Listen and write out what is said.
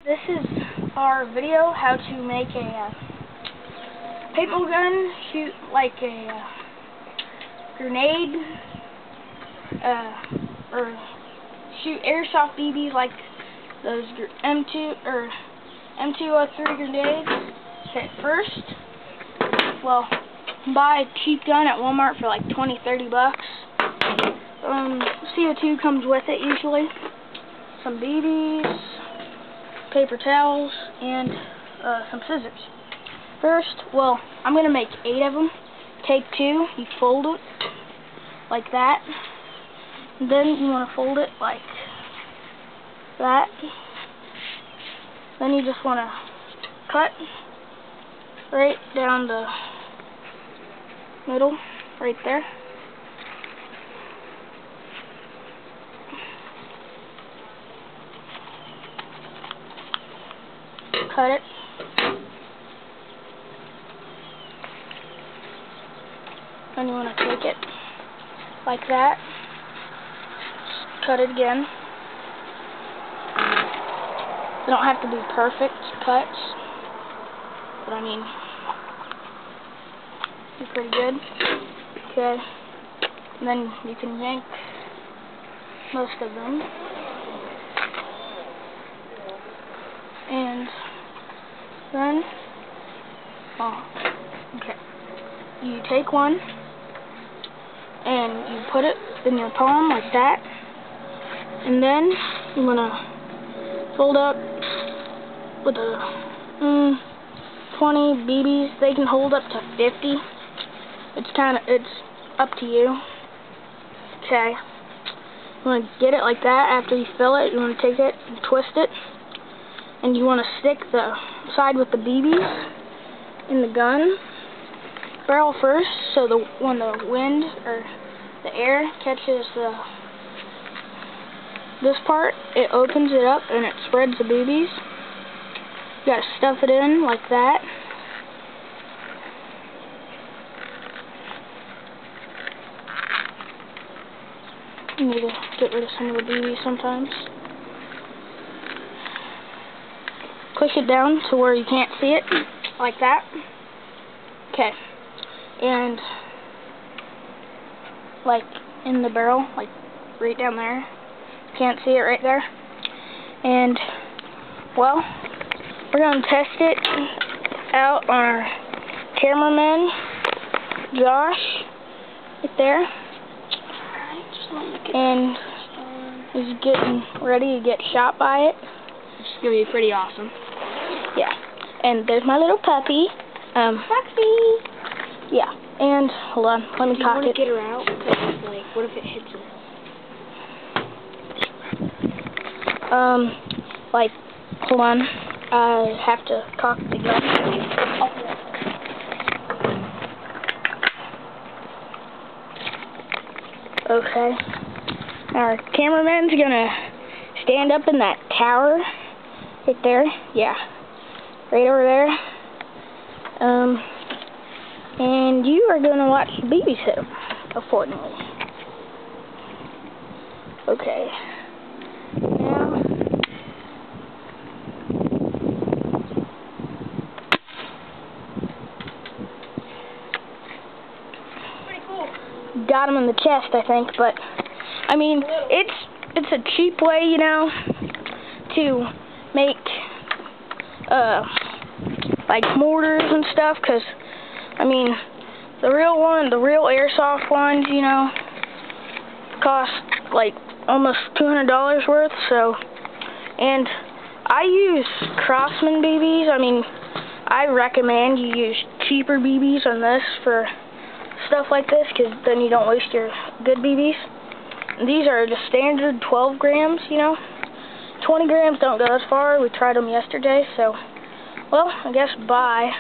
This is our video how to make a paintball gun, shoot like a grenade, or shoot airsoft BBs like those M2 or M203 grenades. Okay, first, well, buy a cheap gun at Walmart for like 20-30 bucks. CO2 comes with it usually. Some BBs, paper towels, and some scissors. First, well, I'm going to make 8 of them. Take 2, you fold it like that. And then you want to fold it like that. Then you just want to cut right down the middle, right there. Cut it. Then you want to take it like that. Just cut it again. They don't have to be perfect cuts, but I mean, they're pretty good. Okay. And then you can yank most of them. And then, okay, you take one and you put it in your palm like that, and then you want to fold up with a 20 BBs. They can hold up to 50. It's up to you. Okay, you want to get it like that. After you fill it, you want to take it and twist it. And you want to stick the side with the BBs in the gun barrel first, so when the wind or the air catches this part, it opens it up and it spreads the BBs. You gotta stuff it in like that. You need to get rid of some of the BBs sometimes. Push it down to where you can't see it, like that. Okay, and like in the barrel, like right down there. Can't see it right there. And, well, we're going to test it out on our cameraman, Josh, right there. And he's getting ready to get shot by it. It's going to be pretty awesome. Yeah, and there's my little puppy. Puppy! Yeah, and hold on, let me cock it. Do you want to get her out? Because, like, what if it hits her? Like, hold on, I have to cock the gun. Okay, our cameraman's gonna stand up in that tower. Right there, yeah, right over there. And you are going to watch the BB set accordingly. Okay. Now, Pretty cool. got him in the chest, I think, but I mean, it's a cheap way, you know, to make like mortars and stuff, because I mean the real airsoft ones, you know, cost like almost $200 worth. So, and I use Craftsman BBs. I mean, I recommend you use cheaper BBs on this for stuff like this, because then you don't waste your good BBs. And these are the standard 12 grams, you know. 20 grams don't go as far. We tried them yesterday, so, well, I guess bye.